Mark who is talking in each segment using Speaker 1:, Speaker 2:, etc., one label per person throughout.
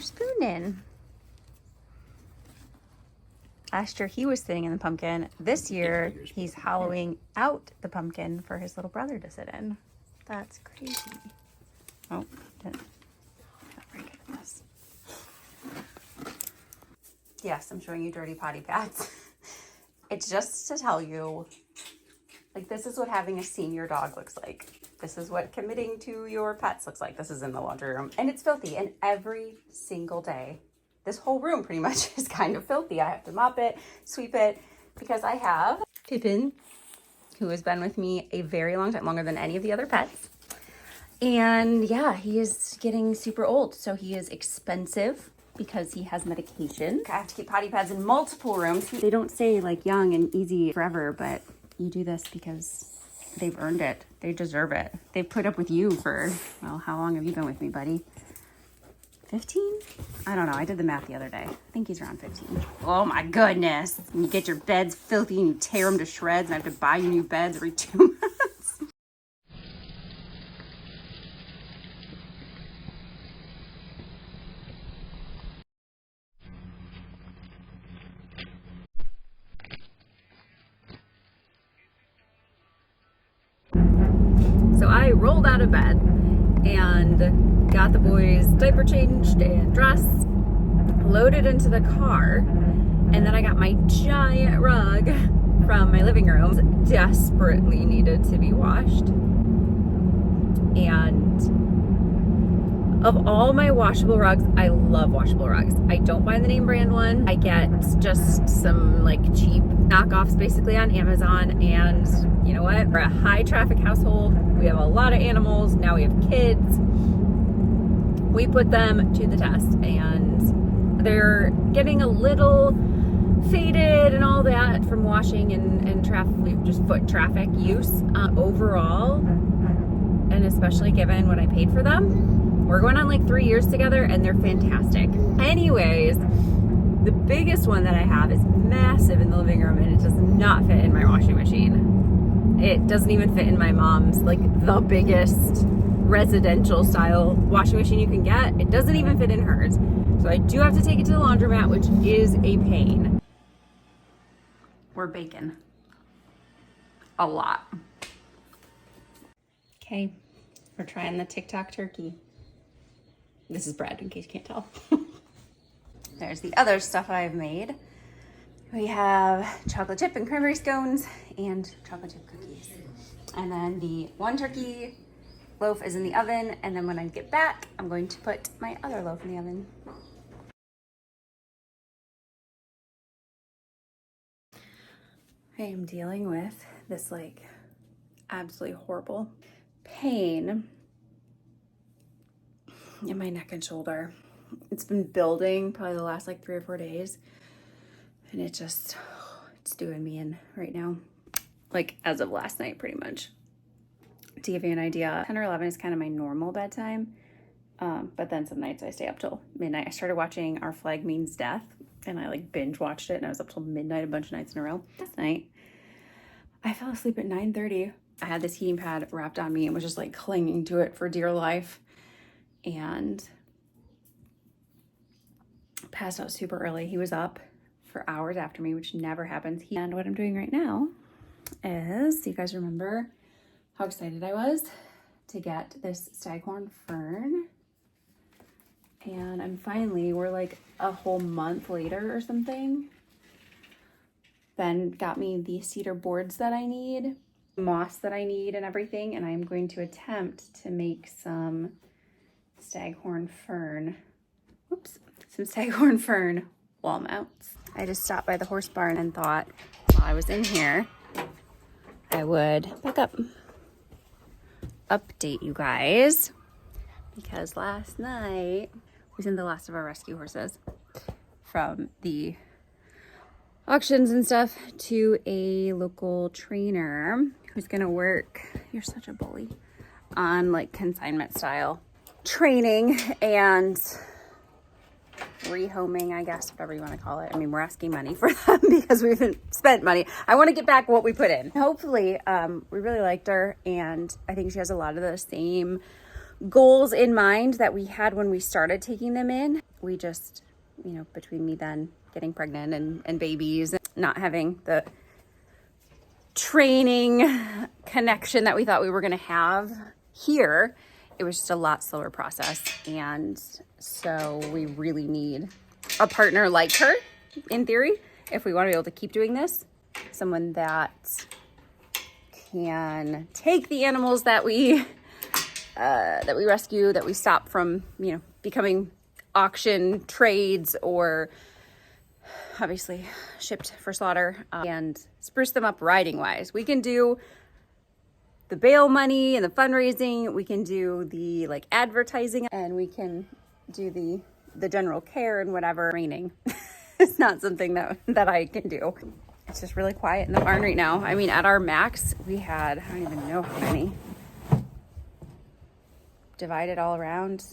Speaker 1: your spoon in. Last year he was sitting in the pumpkin. This year he's hollowing out the pumpkin for his little brother to sit in. That's crazy. Oh, didn't. Not very good at this. Yes, I'm showing you dirty potty pads. It's just to tell you, like, this is what having a senior dog looks like. This is what committing to your pets looks like. This is in the laundry room and it's filthy. And every single day, this whole room pretty much is kind of filthy. I have to mop it, sweep it, because I have Pippin, who has been with me a very long time, longer than any of the other pets. And yeah, he is getting super old. So he is expensive because he has medication. I have to keep potty pads in multiple rooms. They don't say like young and easy forever, but you do this because they've earned it. They deserve it. They've put up with you for, well, how long have you been with me, buddy? 15? I don't know. I did the math the other day. I think he's around 15. Oh my goodness. You get your beds filthy and you tear them to shreds and I have to buy you new beds every 2 months. So I rolled out of bed and got the boys diaper changed and dressed, loaded into the car, and then I got my giant rug from my living room. Desperately needed to be washed. And of all my washable rugs, I love washable rugs. I don't buy the name brand one. I get just some like cheap knockoffs basically on Amazon. And you know what? We're a high traffic household. We have a lot of animals. Now we have kids. We put them to the test and they're getting a little faded and all that from washing and traffic, just foot traffic use overall. And especially given what I paid for them. We're going on like 3 years together and they're fantastic. Anyways, the biggest one that I have is massive in the living room and it does not fit in my washing machine. It doesn't even fit in my mom's, like the biggest residential style washing machine you can get. It doesn't even fit in hers. So I do have to take it to the laundromat, which is a pain. We're baking a lot. Okay, we're trying the TikTok turkey. This is bread, in case you can't tell. There's the other stuff I've made. We have chocolate chip and cranberry scones and chocolate chip cookies. And then the one turkey loaf is in the oven. And then when I get back, I'm going to put my other loaf in the oven. I am dealing with this like absolutely horrible pain in my neck and shoulder. It's been building probably the last like 3 or 4 days. And it's doing me in right now. Like as of last night, pretty much. To give you an idea, 10 or 11 is kind of my normal bedtime. But then some nights I stay up till midnight. I started watching Our Flag Means Death and I like binge watched it and I was up till midnight a bunch of nights in a row. Last night, I fell asleep at 9:30. I had this heating pad wrapped on me and was just like clinging to it for dear life. And passed out super early. He was up for hours after me, which never happens. And what I'm doing right now is, you guys remember how excited I was to get this staghorn fern? And I'm finally, we're like a whole month later or something. Ben got me the cedar boards that I need, moss that I need and everything. And I'm going to attempt to make some staghorn fern wall mounts. I just stopped by the horse barn and thought while I was in here, I would update you guys because last night we sent the last of our rescue horses from the auctions and stuff to a local trainer who's gonna work, you're such a bully, on like consignment style training and rehoming, I guess, whatever you want to call it. I mean, we're asking money for them because we haven't spent money. I want to get back what we put in. Hopefully, we really liked her, and I think she has a lot of the same goals in mind that we had when we started taking them in. We just, you know, between me then getting pregnant and babies, and not having the training connection that we thought we were going to have here, it was just a lot slower process. And so we really need a partner like her, in theory, if we want to be able to keep doing this. Someone that can take the animals that we rescue, that we stop from, you know, becoming auction trades or obviously shipped for slaughter, and spruce them up riding wise. We can do the bail money and the fundraising, we can do the like advertising, and we can do the general care and whatever. Training it's not something that I can do. It's just really quiet in the barn right now. I mean, at our max we had, I don't even know how many, divided all around,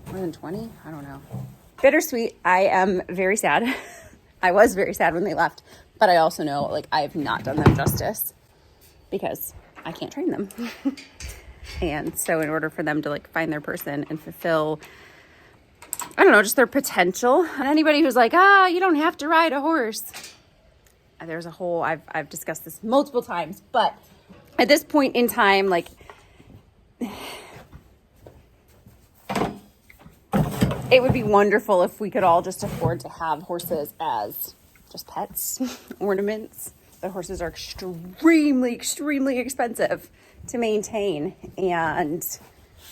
Speaker 1: more than 20, I don't know. Bittersweet. I am very sad. I was very sad when they left, but I also know like I have not done them justice because I can't train them. And so in order for them to like find their person and fulfill, I don't know, just their potential. And anybody who's like, you don't have to ride a horse. There's a whole, I've discussed this multiple times, but at this point in time, like, it would be wonderful if we could all just afford to have horses as just pets, ornaments. The horses are extremely, extremely expensive to maintain. And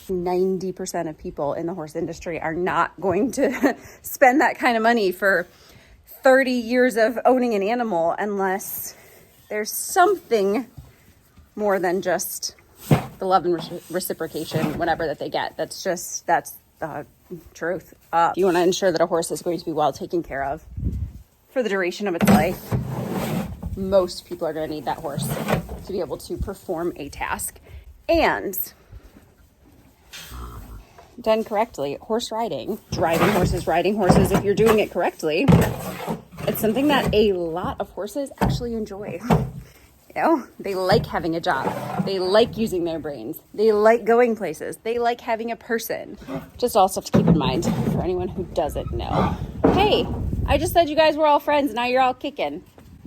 Speaker 1: 90% of people in the horse industry are not going to spend that kind of money for 30 years of owning an animal unless there's something more than just the love and reciprocation, whatever that they get. That's the truth. If you want to ensure that a horse is going to be well taken care of for the duration of its life, most people are going to need that horse to be able to perform a task. And done correctly, horse riding, driving horses, riding horses, if you're doing it correctly, it's something that a lot of horses actually enjoy. You know, they like having a job. They like using their brains. They like going places. They like having a person. Just all stuff to keep in mind for anyone who doesn't know. Hey, I just said you guys were all friends. Now you're all kicking.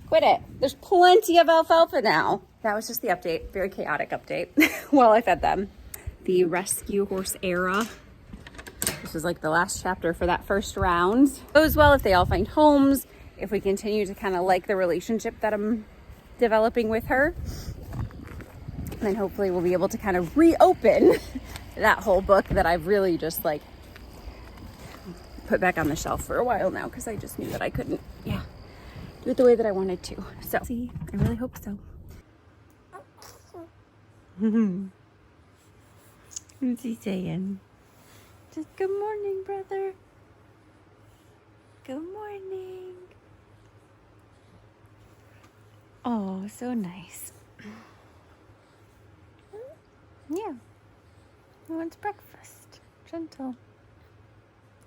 Speaker 1: Quit it. There's plenty of alfalfa now. That was just the update. Very chaotic update while I fed them. The rescue horse era. This is like the last chapter for that first round. Goes well if they all find homes, if we continue to kind of like the relationship that I'm developing with her, then hopefully we'll be able to kind of reopen that whole book that I've really just like put back on the shelf for a while now because I just knew that I couldn't do it the way that I wanted to. So see, I really hope so. What's he saying? Just good morning, brother. Good morning. Oh, so nice. Yeah. Who wants breakfast? Gentle.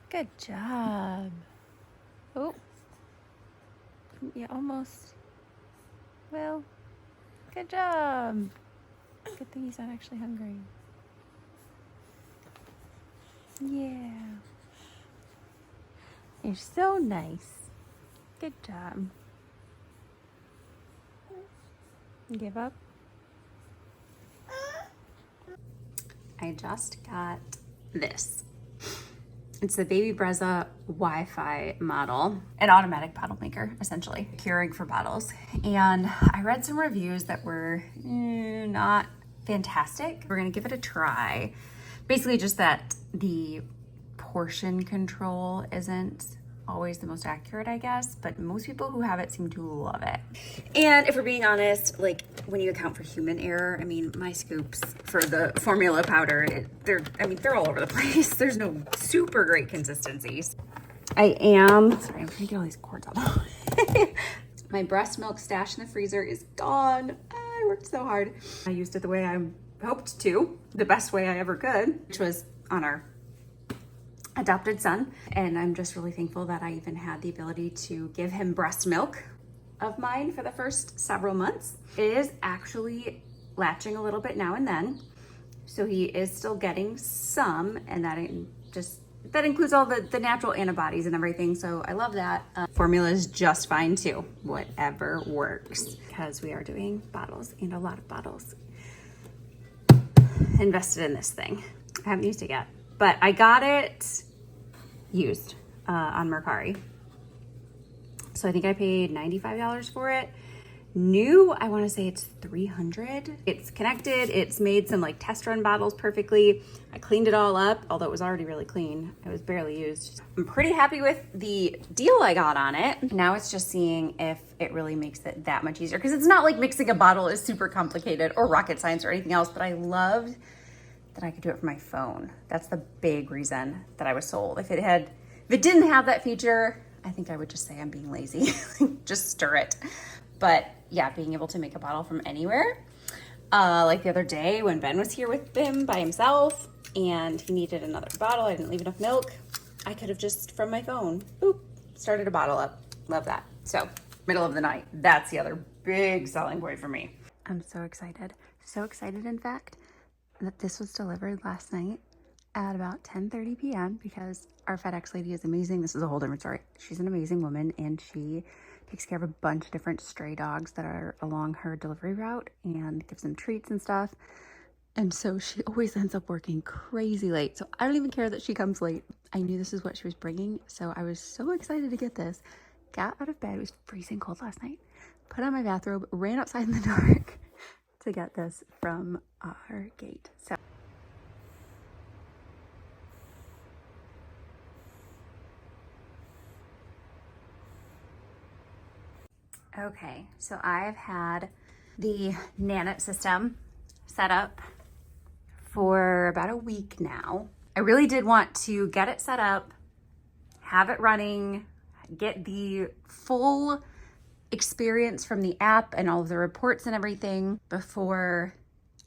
Speaker 1: Good job. Oh. Yeah, almost. Well, good job. Good thing he's not actually hungry. Yeah. You're so nice. Good job. Give up? I just got this. It's the Baby Brezza Wi-Fi model, an automatic bottle maker, essentially, curing for bottles. And I read some reviews that were not fantastic. We're gonna give it a try. Basically just that the portion control isn't always the most accurate, I guess, but most people who have it seem to love it. And if we're being honest, like when you account for human error, I mean, my scoops for the formula powder, they're all over the place. There's no super great consistencies. Sorry, I'm trying to get all these cords out. My breast milk stash in the freezer is gone. I worked so hard. I used it the way I hoped to, the best way I ever could, which was on our adopted son. And I'm just really thankful that I even had the ability to give him breast milk of mine for the first several months. It is actually latching a little bit now and then. So he is still getting some, and that includes all the natural antibodies and everything. So I love that. Formula is just fine too. Whatever works, because we are doing bottles and a lot of bottles. Invested in this thing. I haven't used it yet, but I got it used on Mercari. So I think I paid $95 for it. New, I want to say it's $300. It's connected. It's made some like test run bottles perfectly. I cleaned it all up, although it was already really clean. It was barely used. I'm pretty happy with the deal I got on it. Now it's just seeing if it really makes it that much easier, because it's not like mixing a bottle is super complicated or rocket science or anything else, but I loved that I could do it from my phone. That's the big reason that I was sold. If it didn't have that feature, I think I would just say I'm being lazy. Just stir it. But yeah, being able to make a bottle from anywhere. Like the other day when Ben was here with him by himself and he needed another bottle, I didn't leave enough milk, I could have just from my phone, boop, started a bottle up. Love that. So middle of the night, that's the other big selling point for me. I'm so excited. So excited, in fact, that this was delivered last night at about 10:30 p.m. because our FedEx lady is amazing. This is a whole different story. She's an amazing woman, and she takes care of a bunch of different stray dogs that are along her delivery route and gives them treats and stuff. And so she always ends up working crazy late. So I don't even care that she comes late. I knew this is what she was bringing, so I was so excited to get this. Got out of bed. It was freezing cold last night. Put on my bathrobe, ran outside in the dark to get this from our gate. So okay, so I've had the nanit system set up for about a week now. I really did want to get it set up, have it running, get the full experience from the app and all of the reports and everything before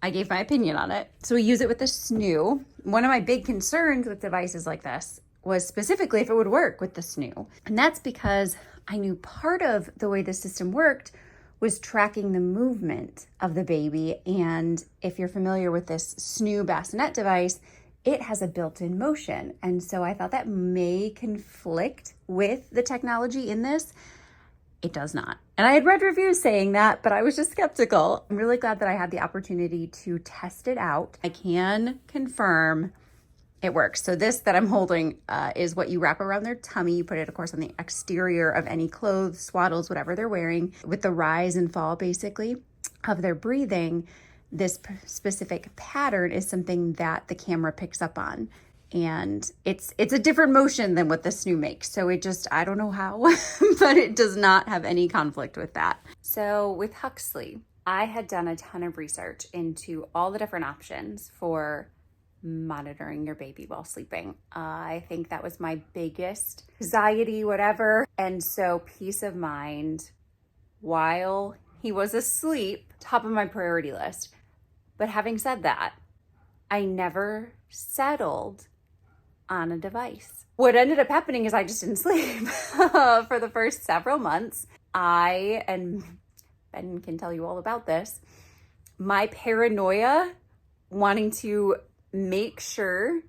Speaker 1: I gave my opinion on it. So we use it with the snoo. One of my big concerns with devices like this was specifically if it would work with the snoo. And that's because I knew part of the way the system worked was tracking the movement of the baby. And if you're familiar with this snoo bassinet device, it has a built-in motion. And so I thought that may conflict with the technology in this. It does not. And I had read reviews saying that, but I was just skeptical. I'm really glad that I had the opportunity to test it out. I can confirm it works. So this that I'm holding is what you wrap around their tummy. You put it, of course, on the exterior of any clothes, swaddles, whatever they're wearing. With the rise and fall, basically, of their breathing, this specific pattern is something that the camera picks up on. And it's a different motion than what the snoo makes. So it just, I don't know how, but it does not have any conflict with that. So with Huxley, I had done a ton of research into all the different options for monitoring your baby while sleeping. I think that was my biggest anxiety, whatever. And so peace of mind while he was asleep, top of my priority list. But having said that, I never settled on a device. What ended up happening is I just didn't sleep for the first several months. And Ben can tell you all about this, my paranoia wanting to make sure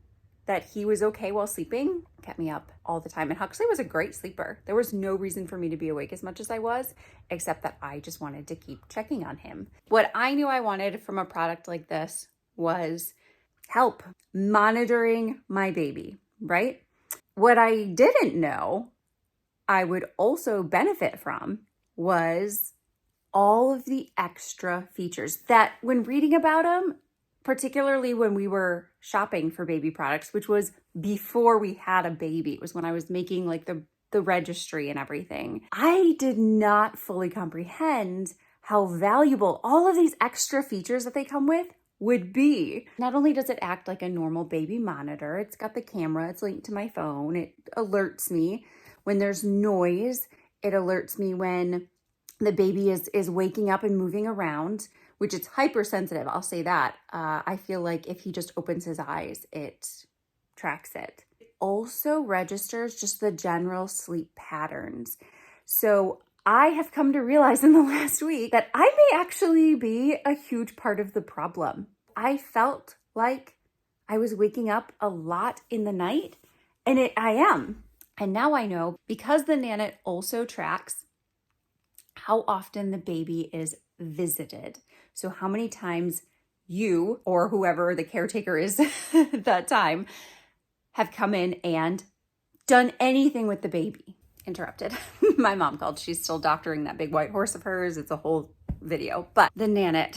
Speaker 1: that he was okay while sleeping kept me up all the time. And Huxley was a great sleeper. There was no reason for me to be awake as much as I was, except that I just wanted to keep checking on him. What I knew I wanted from a product like this was help monitoring my baby, right? What I didn't know I would also benefit from was all of the extra features that when reading about them, particularly when we were shopping for baby products, which was before we had a baby, it was when I was making like the registry and everything, I did not fully comprehend how valuable all of these extra features that they come with would be. Not only does it act like a normal baby monitor, it's got the camera, it's linked to my phone, it alerts me when there's noise, it alerts me when the baby is waking up and moving around, which it's hypersensitive, I'll say that. I feel like if he just opens his eyes, it tracks it. It also registers just the general sleep patterns. So I have come to realize in the last week that I may actually be a huge part of the problem. I felt like I was waking up a lot in the night, and I am. And now I know, because the nanit also tracks how often the baby is visited. So how many times you or whoever the caretaker is at that time have come in and done anything with the baby. Interrupted. My mom called. She's still doctoring that big white horse of hers. It's a whole video. But the nanit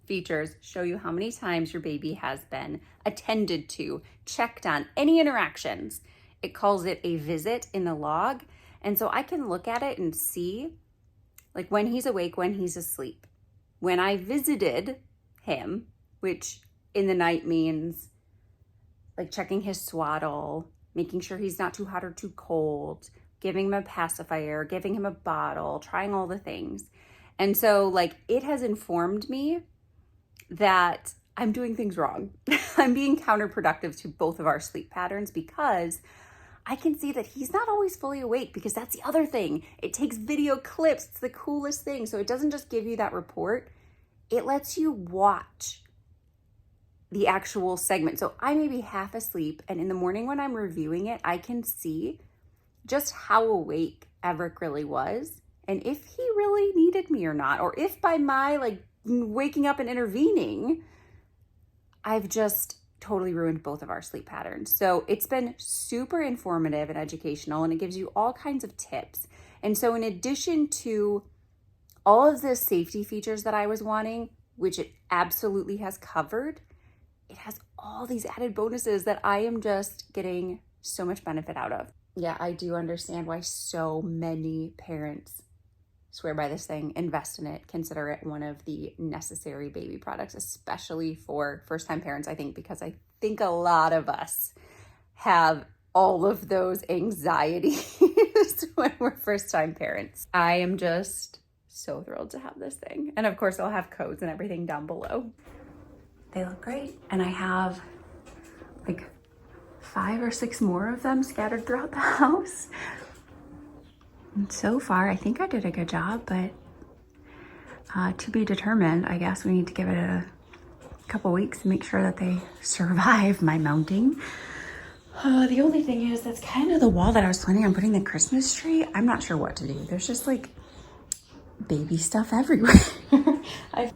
Speaker 1: features show you how many times your baby has been attended to, checked on, any interactions. It calls it a visit in the log. And so I can look at it and see, like, when he's awake, when he's asleep. When I visited him, which in the night means like checking his swaddle, making sure he's not too hot or too cold, giving him a pacifier, giving him a bottle, trying all the things. And so, like, it has informed me that I'm doing things wrong. I'm being counterproductive to both of our sleep patterns, because I can see that he's not always fully awake, because that's the other thing. It takes video clips. It's the coolest thing. So it doesn't just give you that report. It lets you watch the actual segment. So I may be half asleep, and in the morning when I'm reviewing it, I can see just how awake Everett really was, and if he really needed me or not, or if by my like waking up and intervening, I've just totally ruined both of our sleep patterns. So it's been super informative and educational, and it gives you all kinds of tips. And so in addition to all of the safety features that I was wanting, which it absolutely has covered, it has all these added bonuses that I am just getting so much benefit out of. Yeah, I do understand why so many parents swear by this thing, invest in it, consider it one of the necessary baby products, especially for first-time parents, I think, because I think a lot of us have all of those anxieties when we're first-time parents. I am just so thrilled to have this thing. And of course, I'll have codes and everything down below. They look great. And I have like 5 or 6 more of them scattered throughout the house. And so far, I think I did a good job, but to be determined. I guess we need to give it a couple weeks to make sure that they survive my mounting. The only thing is, that's kind of the wall that I was planning on putting the Christmas tree. I'm not sure what to do. There's just like baby stuff everywhere. I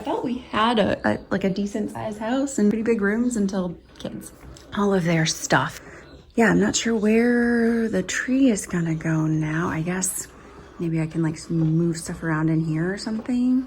Speaker 1: felt we had a decent sized house and pretty big rooms until kids. All of their stuff. Yeah, I'm not sure where the tree is gonna go now. I guess maybe I can like move stuff around in here or something.